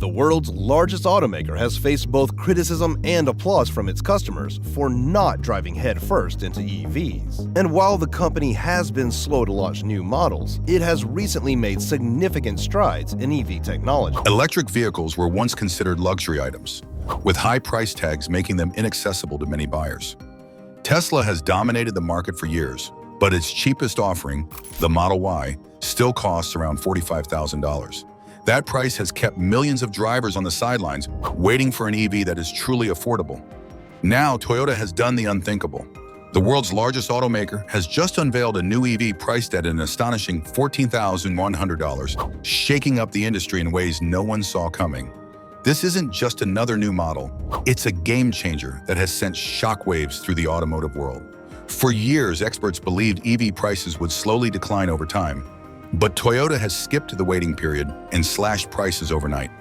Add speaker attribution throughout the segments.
Speaker 1: The world's largest automaker has faced both criticism and applause from its customers for not driving headfirst into EVs. And while the company has been slow to launch new models, it has recently made significant strides in EV technology.
Speaker 2: Electric vehicles were once considered luxury items, with high price tags making them inaccessible to many buyers. Tesla has dominated the market for years, but its cheapest offering, the Model Y, still costs around $45,000. That price has kept millions of drivers on the sidelines waiting for an EV that is truly affordable. Now, Toyota has done the unthinkable. The world's largest automaker has just unveiled a new EV priced at an astonishing $14,100, shaking up the industry in ways no one saw coming. This isn't just another new model, it's a game changer that has sent shockwaves through the automotive world. For years, experts believed EV prices would slowly decline over time, but Toyota has skipped the waiting period and slashed prices overnight.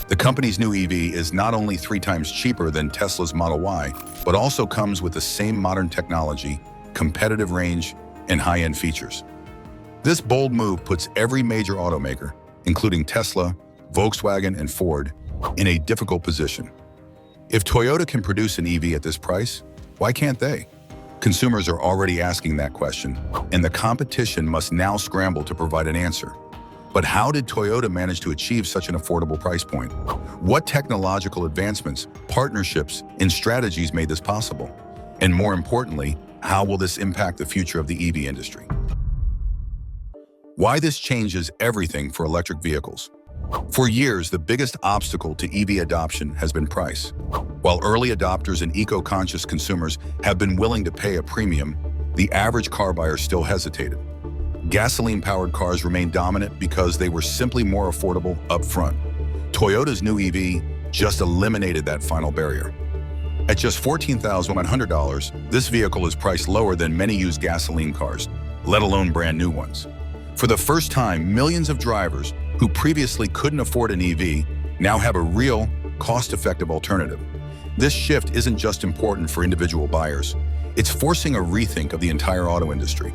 Speaker 2: The company's new EV is not only 3 times cheaper than Tesla's Model Y, but also comes with the same modern technology, competitive range, and high-end features. This bold move puts every major automaker, including Tesla, Volkswagen, and Ford, in a difficult position. If Toyota can produce an EV at this price, why can't they? Consumers are already asking that question, and the competition must now scramble to provide an answer. But how did Toyota manage to achieve such an affordable price point? What technological advancements, partnerships, and strategies made this possible? And more importantly, how will this impact the future of the EV industry? Why this changes everything for electric vehicles. For years, the biggest obstacle to EV adoption has been price. While early adopters and eco-conscious consumers have been willing to pay a premium, the average car buyer still hesitated. Gasoline-powered cars remained dominant because they were simply more affordable up front. Toyota's new EV just eliminated that final barrier. At just $14,100, this vehicle is priced lower than many used gasoline cars, let alone brand new ones. For the first time, millions of drivers who previously couldn't afford an EV now have a real, cost-effective alternative. This shift isn't just important for individual buyers, it's forcing a rethink of the entire auto industry.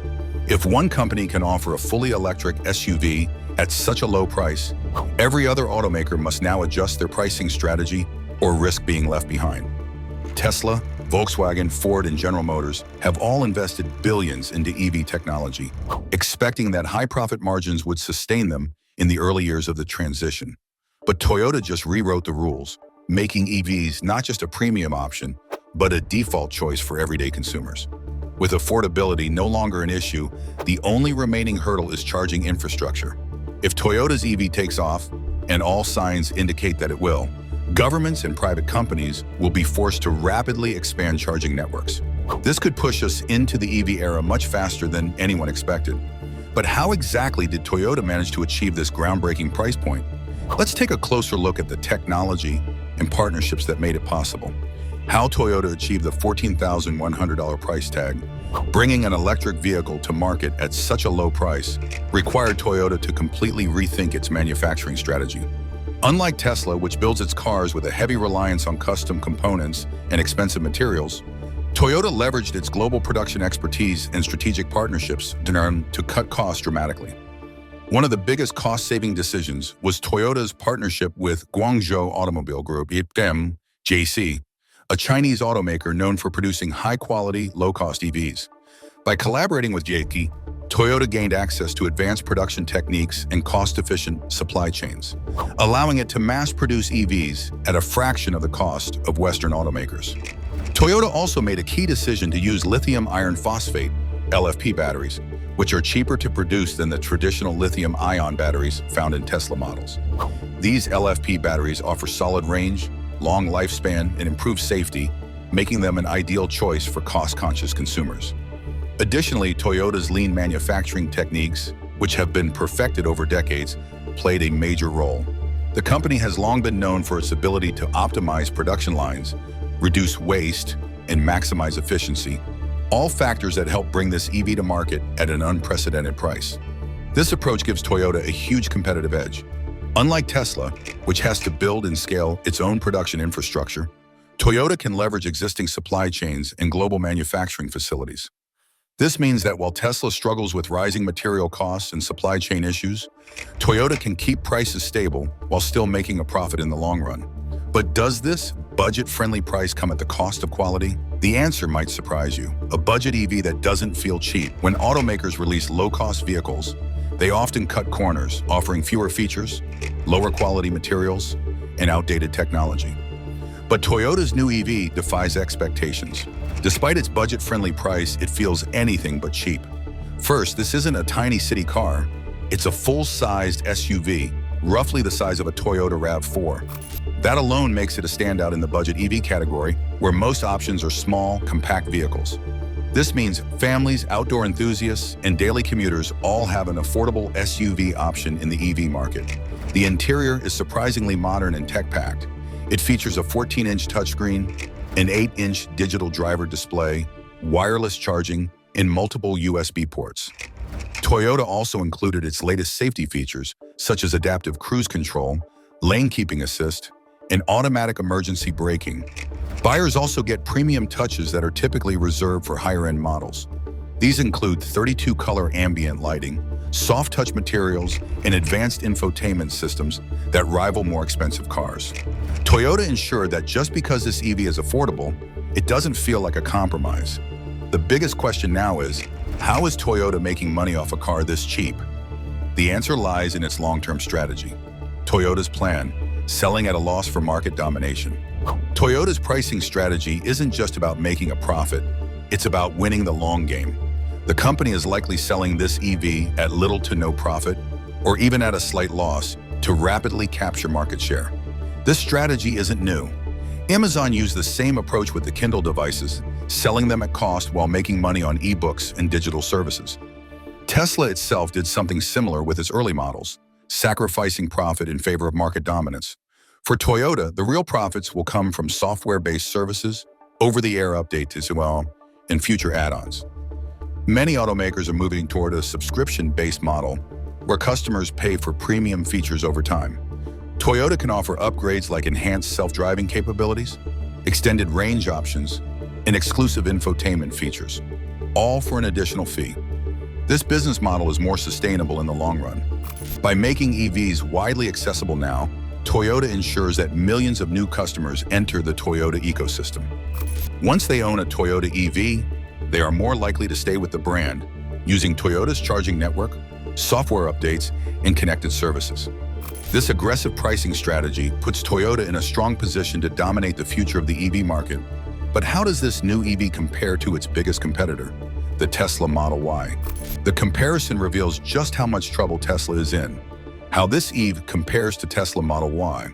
Speaker 2: If one company can offer a fully electric SUV at such a low price, every other automaker must now adjust their pricing strategy or risk being left behind. Tesla, Volkswagen, Ford, and General Motors have all invested billions into EV technology, expecting that high profit margins would sustain them in the early years of the transition. But Toyota just rewrote the rules, making EVs not just a premium option, but a default choice for everyday consumers. With affordability no longer an issue, the only remaining hurdle is charging infrastructure. If Toyota's EV takes off, and all signs indicate that it will, governments and private companies will be forced to rapidly expand charging networks. This could push us into the EV era much faster than anyone expected. But how exactly did Toyota manage to achieve this groundbreaking price point? Let's take a closer look at the technology and partnerships that made it possible. How Toyota achieved the $14,100 price tag, bringing an electric vehicle to market at such a low price, required Toyota to completely rethink its manufacturing strategy. Unlike Tesla, which builds its cars with a heavy reliance on custom components and expensive materials, Toyota leveraged its global production expertise and strategic partnerships to cut costs dramatically. One of the biggest cost-saving decisions was Toyota's partnership with Guangzhou Automobile Group, JC, a Chinese automaker known for producing high-quality, low-cost EVs. By collaborating with JC, Toyota gained access to advanced production techniques and cost-efficient supply chains, allowing it to mass-produce EVs at a fraction of the cost of Western automakers. Toyota also made a key decision to use lithium iron phosphate, LFP batteries, which are cheaper to produce than the traditional lithium-ion batteries found in Tesla models. These LFP batteries offer solid range, long lifespan, and improved safety, making them an ideal choice for cost-conscious consumers. Additionally, Toyota's lean manufacturing techniques, which have been perfected over decades, played a major role. The company has long been known for its ability to optimize production lines, reduce waste, and maximize efficiency, all factors that help bring this EV to market at an unprecedented price. This approach gives Toyota a huge competitive edge. Unlike Tesla, which has to build and scale its own production infrastructure, Toyota can leverage existing supply chains and global manufacturing facilities. This means that while Tesla struggles with rising material costs and supply chain issues, Toyota can keep prices stable while still making a profit in the long run. But does this budget-friendly price come at the cost of quality? The answer might surprise you. A budget EV that doesn't feel cheap. When automakers release low-cost vehicles, they often cut corners, offering fewer features, lower quality materials, and outdated technology. But Toyota's new EV defies expectations. Despite its budget-friendly price, it feels anything but cheap. First, this isn't a tiny city car. It's a full-sized SUV, roughly the size of a Toyota RAV4. That alone makes it a standout in the budget EV category, where most options are small, compact vehicles. This means families, outdoor enthusiasts, and daily commuters all have an affordable SUV option in the EV market. The interior is surprisingly modern and tech-packed. It features a 14-inch touchscreen, an 8-inch digital driver display, wireless charging, and multiple USB ports. Toyota also included its latest safety features, such as adaptive cruise control, lane keeping assist, and automatic emergency braking. Buyers also get premium touches that are typically reserved for higher-end models. These include 32-color ambient lighting, soft-touch materials, and advanced infotainment systems that rival more expensive cars. Toyota ensured that just because this EV is affordable, it doesn't feel like a compromise. The biggest question now is, how is Toyota making money off a car this cheap? The answer lies in its long-term strategy. Toyota's plan, selling at a loss for market domination. Toyota's pricing strategy isn't just about making a profit, it's about winning the long game. The company is likely selling this EV at little to no profit, or even at a slight loss, to rapidly capture market share. This strategy isn't new. Amazon used the same approach with the Kindle devices, selling them at cost while making money on ebooks and digital services. Tesla itself did something similar with its early models, sacrificing profit in favor of market dominance. For Toyota, the real profits will come from software-based services, over-the-air updates as well, and future add-ons. Many automakers are moving toward a subscription-based model where customers pay for premium features over time. Toyota can offer upgrades like enhanced self-driving capabilities, extended range options, and exclusive infotainment features, all for an additional fee. This business model is more sustainable in the long run. By making EVs widely accessible now, Toyota ensures that millions of new customers enter the Toyota ecosystem. Once they own a Toyota EV, they are more likely to stay with the brand, using Toyota's charging network, software updates, and connected services. This aggressive pricing strategy puts Toyota in a strong position to dominate the future of the EV market. But how does this new EV compare to its biggest competitor, the Tesla Model Y? The comparison reveals just how much trouble Tesla is in. How this EV compares to Tesla Model Y.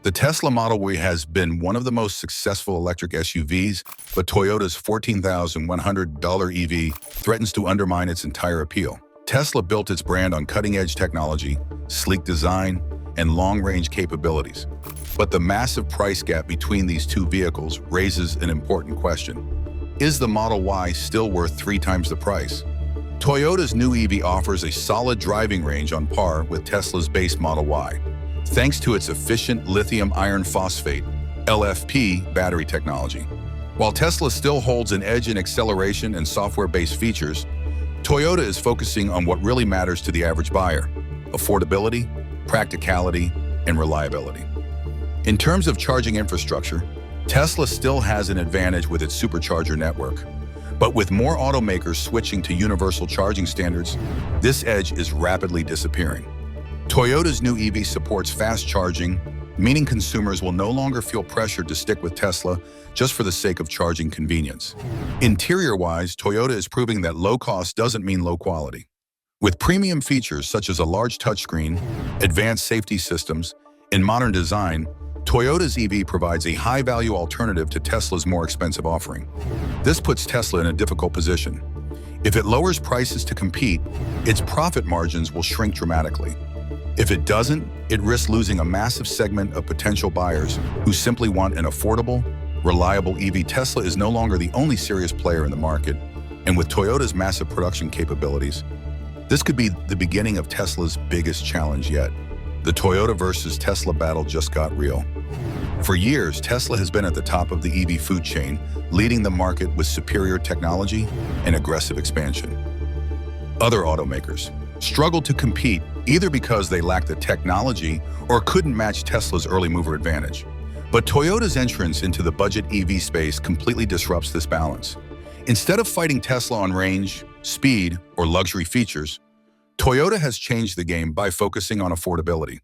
Speaker 2: The Tesla Model Y has been one of the most successful electric SUVs, but Toyota's $14,100 EV threatens to undermine its entire appeal. Tesla built its brand on cutting-edge technology, sleek design, and long-range capabilities. But the massive price gap between these two vehicles raises an important question. Is the Model Y still worth 3 times the price? Toyota's new EV offers a solid driving range on par with Tesla's base Model Y, thanks to its efficient lithium iron phosphate (LFP) battery technology. While Tesla still holds an edge in acceleration and software-based features, Toyota is focusing on what really matters to the average buyer: affordability, practicality, and reliability. In terms of charging infrastructure, Tesla still has an advantage with its supercharger network. But with more automakers switching to universal charging standards, this edge is rapidly disappearing. Toyota's new EV supports fast charging, meaning consumers will no longer feel pressured to stick with Tesla just for the sake of charging convenience. Interior-wise, Toyota is proving that low cost doesn't mean low quality. With premium features such as a large touchscreen, advanced safety systems, and modern design, Toyota's EV provides a high-value alternative to Tesla's more expensive offering. This puts Tesla in a difficult position. If it lowers prices to compete, its profit margins will shrink dramatically. If it doesn't, it risks losing a massive segment of potential buyers who simply want an affordable, reliable EV. Tesla is no longer the only serious player in the market, and with Toyota's massive production capabilities, this could be the beginning of Tesla's biggest challenge yet. The Toyota versus Tesla battle just got real. For years, Tesla has been at the top of the EV food chain, leading the market with superior technology and aggressive expansion. Other automakers struggled to compete either because they lacked the technology or couldn't match Tesla's early mover advantage. But Toyota's entrance into the budget EV space completely disrupts this balance. Instead of fighting Tesla on range, speed, or luxury features, Toyota has changed the game by focusing on affordability.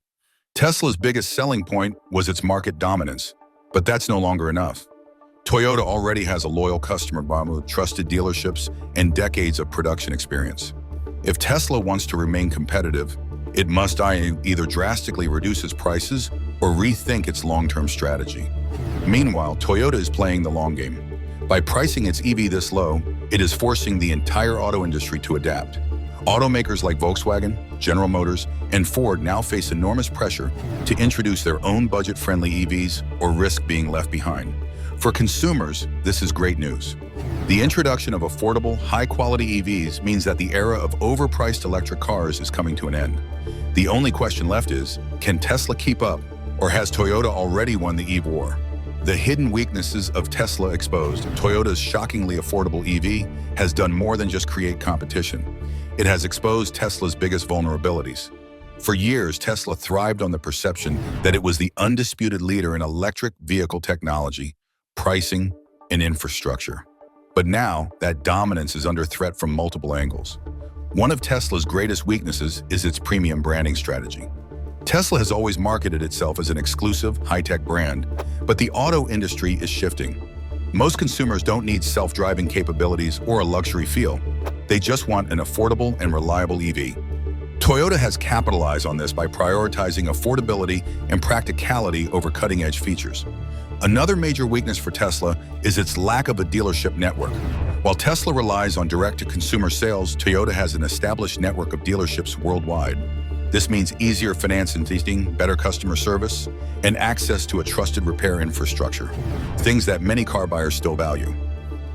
Speaker 2: Tesla's biggest selling point was its market dominance, but that's no longer enough. Toyota already has a loyal customer base with trusted dealerships and decades of production experience. If Tesla wants to remain competitive, it must either drastically reduce its prices or rethink its long-term strategy. Meanwhile, Toyota is playing the long game. By pricing its EV this low, it is forcing the entire auto industry to adapt. Automakers like Volkswagen, General Motors, and Ford now face enormous pressure to introduce their own budget-friendly EVs or risk being left behind. For consumers, this is great news. The introduction of affordable, high-quality EVs means that the era of overpriced electric cars is coming to an end. The only question left is, can Tesla keep up, or has Toyota already won the EV war? The hidden weaknesses of Tesla exposed, Toyota's shockingly affordable EV has done more than just create competition. It has exposed Tesla's biggest vulnerabilities. For years, Tesla thrived on the perception that it was the undisputed leader in electric vehicle technology, pricing, and infrastructure. But now, that dominance is under threat from multiple angles. One of Tesla's greatest weaknesses is its premium branding strategy. Tesla has always marketed itself as an exclusive, high-tech brand, but the auto industry is shifting. Most consumers don't need self-driving capabilities or a luxury feel. They just want an affordable and reliable EV. Toyota has capitalized on this by prioritizing affordability and practicality over cutting-edge features. Another major weakness for Tesla is its lack of a dealership network. While Tesla relies on direct-to-consumer sales, Toyota has an established network of dealerships worldwide. This means easier financing, better customer service, and access to a trusted repair infrastructure, things that many car buyers still value.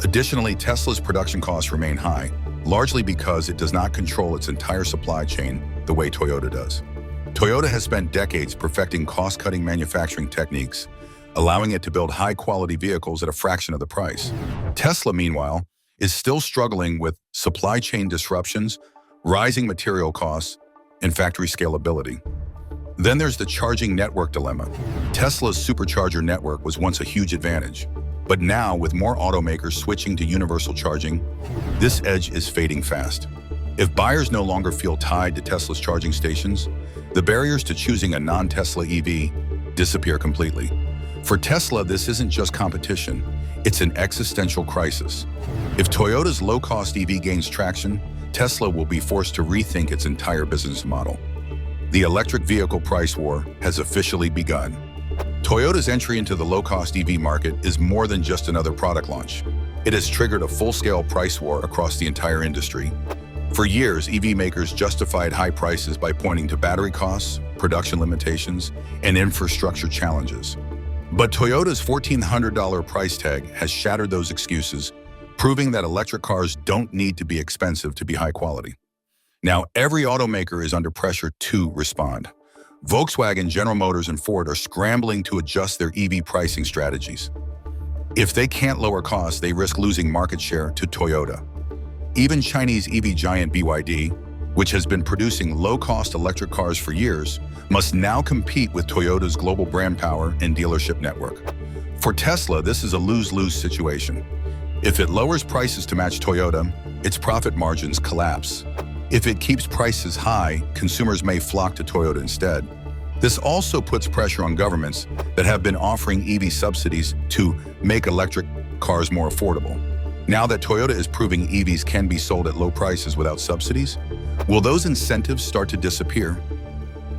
Speaker 2: Additionally, Tesla's production costs remain high, largely because it does not control its entire supply chain the way Toyota does. Toyota has spent decades perfecting cost-cutting manufacturing techniques, allowing it to build high-quality vehicles at a fraction of the price. Tesla, meanwhile, is still struggling with supply chain disruptions, rising material costs, and factory scalability. Then there's the charging network dilemma. Tesla's supercharger network was once a huge advantage, but now, with more automakers switching to universal charging, this edge is fading fast. If buyers no longer feel tied to Tesla's charging stations, the barriers to choosing a non-Tesla EV disappear completely. For Tesla, this isn't just competition, it's an existential crisis. If Toyota's low-cost EV gains traction, Tesla will be forced to rethink its entire business model. The electric vehicle price war has officially begun. Toyota's entry into the low-cost EV market is more than just another product launch. It has triggered a full-scale price war across the entire industry. For years, EV makers justified high prices by pointing to battery costs, production limitations, and infrastructure challenges. But Toyota's $1,400 price tag has shattered those excuses, proving that electric cars don't need to be expensive to be high quality. Now, every automaker is under pressure to respond. Volkswagen, General Motors, and Ford are scrambling to adjust their EV pricing strategies. If they can't lower costs, they risk losing market share to Toyota. Even Chinese EV giant BYD, which has been producing low-cost electric cars for years, must now compete with Toyota's global brand power and dealership network. For Tesla, this is a lose-lose situation. If it lowers prices to match Toyota, its profit margins collapse. If it keeps prices high, consumers may flock to Toyota instead. This also puts pressure on governments that have been offering EV subsidies to make electric cars more affordable. Now that Toyota is proving EVs can be sold at low prices without subsidies, will those incentives start to disappear?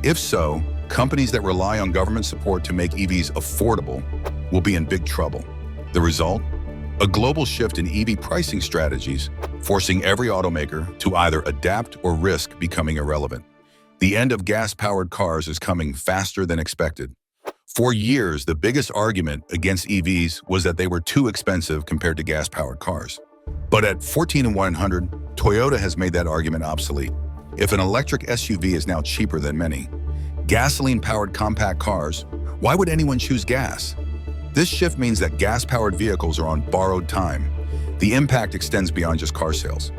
Speaker 2: If so, companies that rely on government support to make EVs affordable will be in big trouble. The result? A global shift in EV pricing strategies, forcing every automaker to either adapt or risk becoming irrelevant. The end of gas-powered cars is coming faster than expected. For years, the biggest argument against EVs was that they were too expensive compared to gas-powered cars. But at $14,100, Toyota has made that argument obsolete. If an electric SUV is now cheaper than many, gasoline-powered compact cars Why would anyone choose gas? This shift means that gas-powered vehicles are on borrowed time. The impact extends beyond just car sales.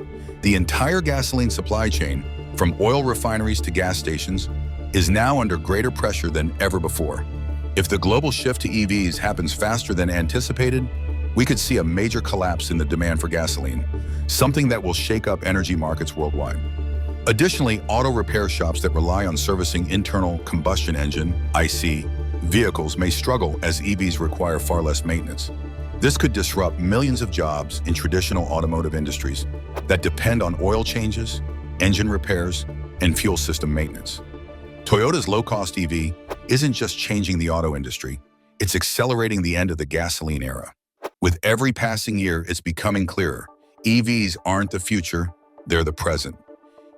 Speaker 2: The entire gasoline supply chain, from oil refineries to gas stations, is now under greater pressure than ever before. If the global shift to EVs happens faster than anticipated, we could see a major collapse in the demand for gasoline, something that will shake up energy markets worldwide. Additionally, auto repair shops that rely on servicing internal combustion engine, IC, vehicles may struggle as EVs require far less maintenance. This could disrupt millions of jobs in traditional automotive industries that depend on oil changes, engine repairs, and fuel system maintenance. Toyota's low-cost EV isn't just changing the auto industry, it's accelerating the end of the gasoline era. With every passing year, it's becoming clearer. EVs aren't the future, they're the present.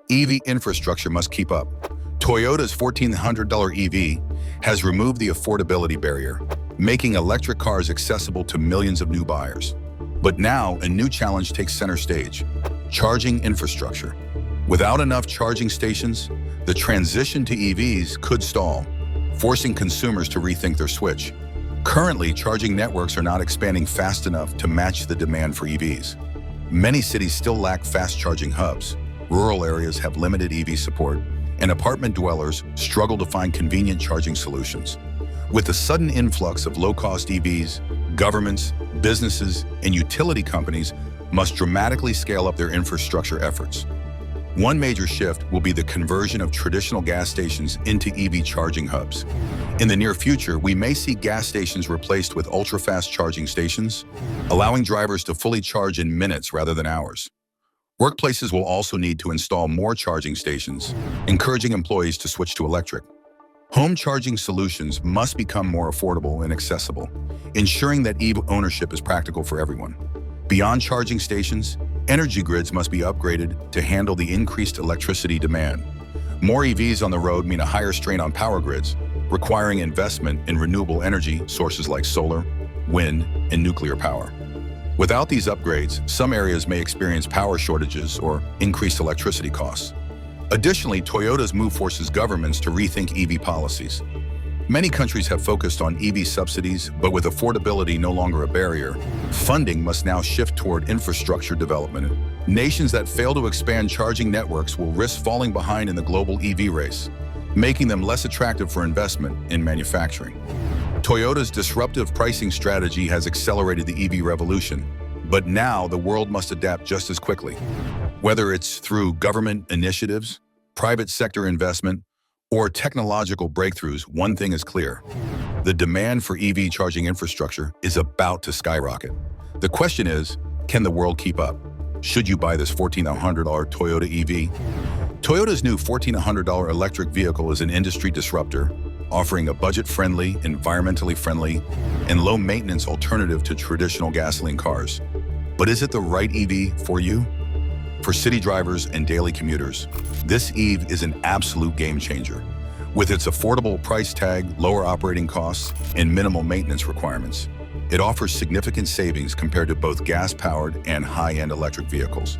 Speaker 2: EV infrastructure must keep up. Toyota's $1,400 EV has removed the affordability barrier, making electric cars accessible to millions of new buyers. But now, a new challenge takes center stage: charging infrastructure. Without enough charging stations, the transition to EVs could stall, forcing consumers to rethink their switch. Currently, charging networks are not expanding fast enough to match the demand for EVs. Many cities still lack fast charging hubs, rural areas have limited EV support, and apartment dwellers struggle to find convenient charging solutions. With the sudden influx of low-cost EVs, governments, businesses, and utility companies must dramatically scale up their infrastructure efforts. One major shift will be the conversion of traditional gas stations into EV charging hubs. In the near future, we may see gas stations replaced with ultra-fast charging stations, allowing drivers to fully charge in minutes rather than hours. Workplaces will also need to install more charging stations, encouraging employees to switch to electric. Home charging solutions must become more affordable and accessible, ensuring that EV ownership is practical for everyone. Beyond charging stations, energy grids must be upgraded to handle the increased electricity demand. More EVs on the road mean a higher strain on power grids, requiring investment in renewable energy sources like solar, wind, and nuclear power. Without these upgrades, some areas may experience power shortages or increased electricity costs. Additionally, Toyota's move forces governments to rethink EV policies. Many countries have focused on EV subsidies, but with affordability no longer a barrier, funding must now shift toward infrastructure development. Nations that fail to expand charging networks will risk falling behind in the global EV race, making them less attractive for investment in manufacturing. Toyota's disruptive pricing strategy has accelerated the EV revolution, but now the world must adapt just as quickly. Whether it's through government initiatives, private sector investment, or technological breakthroughs, one thing is clear: the demand for EV charging infrastructure is about to skyrocket. The question is, can the world keep up? Should you buy this $1,400 Toyota EV? Toyota's new $1,400 electric vehicle is an industry disruptor, offering a budget-friendly, environmentally friendly, and low-maintenance alternative to traditional gasoline cars. But is it the right EV for you? For city drivers and daily commuters, this EV is an absolute game-changer. With its affordable price tag, lower operating costs, and minimal maintenance requirements, it offers significant savings compared to both gas-powered and high-end electric vehicles.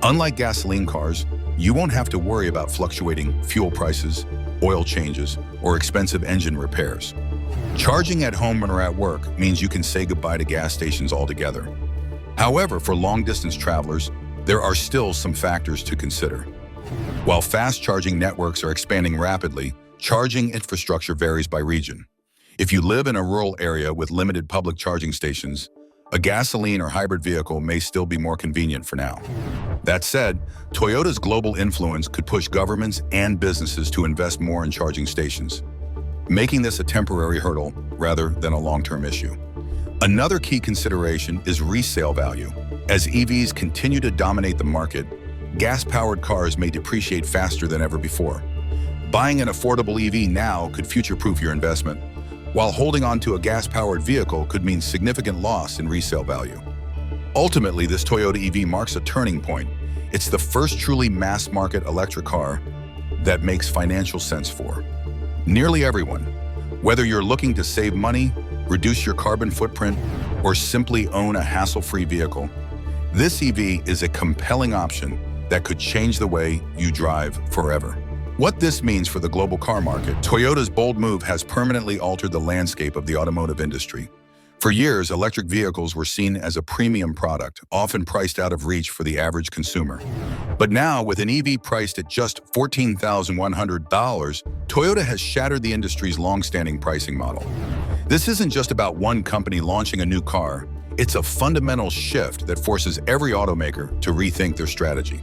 Speaker 2: Unlike gasoline cars, you won't have to worry about fluctuating fuel prices, oil changes, or expensive engine repairs. Charging at home or at work means you can say goodbye to gas stations altogether. However, for long-distance travelers, there are still some factors to consider. While fast charging networks are expanding rapidly, charging infrastructure varies by region. If you live in a rural area with limited public charging stations, a gasoline or hybrid vehicle may still be more convenient for now. That said, Toyota's global influence could push governments and businesses to invest more in charging stations, making this a temporary hurdle rather than a long-term issue. Another key consideration is resale value. As EVs continue to dominate the market, gas-powered cars may depreciate faster than ever before. Buying an affordable EV now could future-proof your investment, while holding on to a gas-powered vehicle could mean significant loss in resale value. Ultimately, this Toyota EV marks a turning point. It's the first truly mass-market electric car that makes financial sense for nearly everyone. Whether you're looking to save money, reduce your carbon footprint, or simply own a hassle-free vehicle, this EV is a compelling option that could change the way you drive forever. What this means for the global car market: Toyota's bold move has permanently altered the landscape of the automotive industry. For years, electric vehicles were seen as a premium product, often priced out of reach for the average consumer. But now, with an EV priced at just $14,100, Toyota has shattered the industry's long-standing pricing model. This isn't just about one company launching a new car. It's a fundamental shift that forces every automaker to rethink their strategy.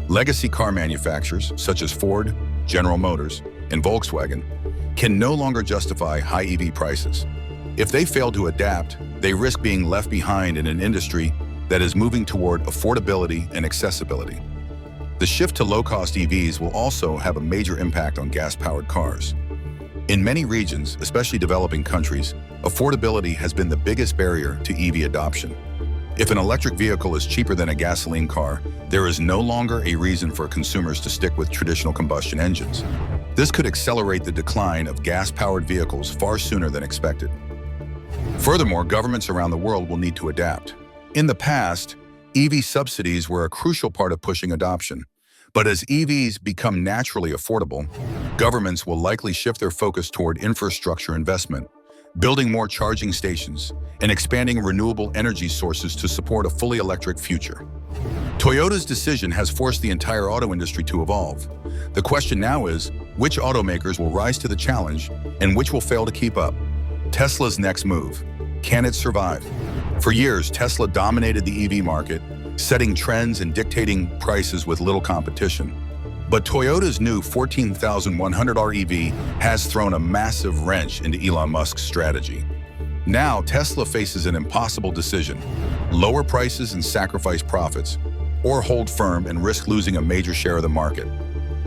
Speaker 2: Legacy car manufacturers, such as Ford, General Motors, and Volkswagen, can no longer justify high EV prices. If they fail to adapt, they risk being left behind in an industry that is moving toward affordability and accessibility. The shift to low-cost EVs will also have a major impact on gas-powered cars. In many regions, especially developing countries, affordability has been the biggest barrier to EV adoption. If an electric vehicle is cheaper than a gasoline car, there is no longer a reason for consumers to stick with traditional combustion engines. This could accelerate the decline of gas-powered vehicles far sooner than expected. Furthermore, governments around the world will need to adapt. In the past, EV subsidies were a crucial part of pushing adoption. But as EVs become naturally affordable, governments will likely shift their focus toward infrastructure investment, building more charging stations, and expanding renewable energy sources to support a fully electric future. Toyota's decision has forced the entire auto industry to evolve. The question now is, which automakers will rise to the challenge and which will fail to keep up? Tesla's next move. Can it survive? For years, Tesla dominated the EV market, setting trends and dictating prices with little competition. But Toyota's new $14,100 EV has thrown a massive wrench into Elon Musk's strategy. Now, Tesla faces an impossible decision: lower prices and sacrifice profits, or hold firm and risk losing a major share of the market.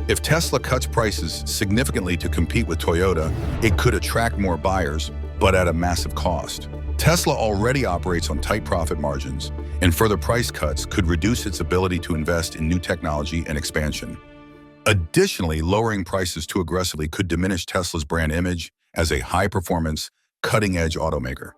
Speaker 2: If Tesla cuts prices significantly to compete with Toyota, it could attract more buyers, but at a massive cost. Tesla already operates on tight profit margins, and further price cuts could reduce its ability to invest in new technology and expansion. Additionally, lowering prices too aggressively could diminish Tesla's brand image as a high-performance, cutting-edge automaker.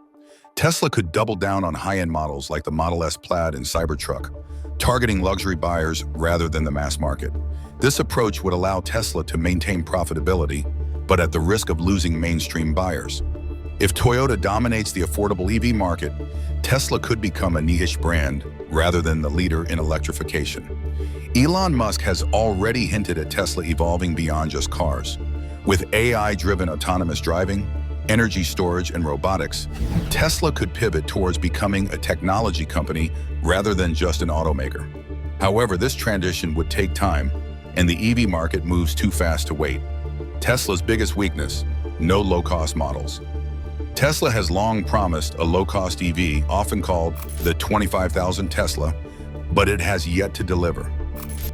Speaker 2: Tesla could double down on high-end models like the Model S Plaid and Cybertruck, targeting luxury buyers rather than the mass market. This approach would allow Tesla to maintain profitability, but at the risk of losing mainstream buyers. If Toyota dominates the affordable EV market, Tesla could become a niche brand rather than the leader in electrification. Elon Musk has already hinted at Tesla evolving beyond just cars. With AI-driven autonomous driving, energy storage, and robotics, Tesla could pivot towards becoming a technology company rather than just an automaker. However, this transition would take time, and the EV market moves too fast to wait. Tesla's biggest weakness: no low-cost models. Tesla has long promised a low-cost EV, often called the 25,000 Tesla, but it has yet to deliver.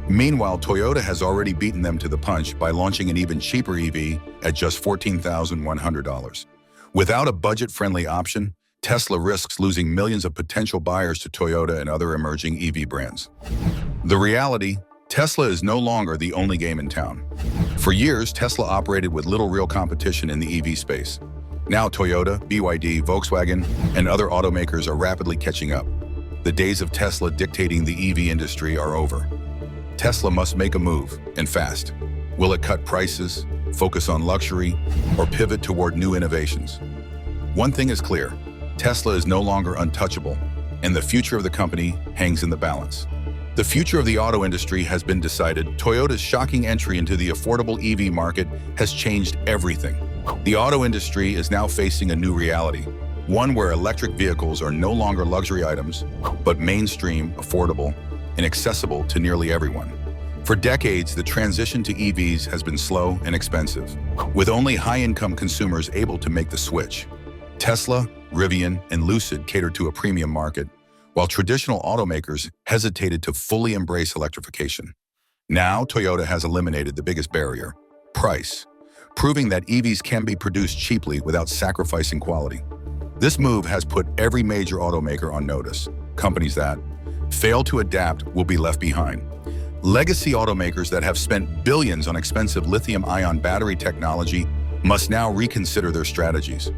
Speaker 2: Meanwhile, Toyota has already beaten them to the punch by launching an even cheaper EV at just $14,100. Without a budget-friendly option, Tesla risks losing millions of potential buyers to Toyota and other emerging EV brands. The reality: Tesla is no longer the only game in town. For years, Tesla operated with little real competition in the EV space. Now Toyota, BYD, Volkswagen, and other automakers are rapidly catching up. The days of Tesla dictating the EV industry are over. Tesla must make a move, and fast. Will it cut prices, focus on luxury, or pivot toward new innovations? One thing is clear: Tesla is no longer untouchable, and the future of the company hangs in the balance. The future of the auto industry has been decided. Toyota's shocking entry into the affordable EV market has changed everything. The auto industry is now facing a new reality, one where electric vehicles are no longer luxury items, but mainstream, affordable, and accessible to nearly everyone. For decades, the transition to EVs has been slow and expensive, with only high-income consumers able to make the switch. Tesla, Rivian, and Lucid catered to a premium market, while traditional automakers hesitated to fully embrace electrification. Now, Toyota has eliminated the biggest barrier: price, proving that EVs can be produced cheaply without sacrificing quality. This move has put every major automaker on notice. Companies that fail to adapt will be left behind. Legacy automakers that have spent billions on expensive lithium-ion battery technology must now reconsider their strategies.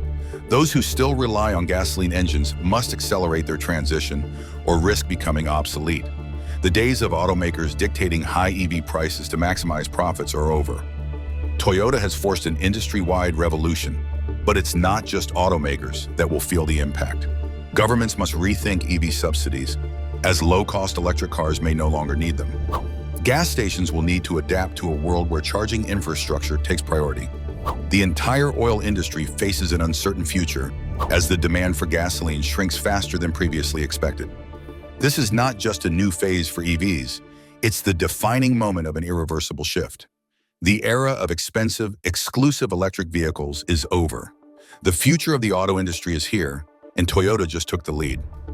Speaker 2: Those who still rely on gasoline engines must accelerate their transition or risk becoming obsolete. The days of automakers dictating high EV prices to maximize profits are over. Toyota has forced an industry-wide revolution, but it's not just automakers that will feel the impact. Governments must rethink EV subsidies, as low-cost electric cars may no longer need them. Gas stations will need to adapt to a world where charging infrastructure takes priority. The entire oil industry faces an uncertain future as the demand for gasoline shrinks faster than previously expected. This is not just a new phase for EVs, it's the defining moment of an irreversible shift. The era of expensive, exclusive electric vehicles is over. The future of the auto industry is here, and Toyota just took the lead.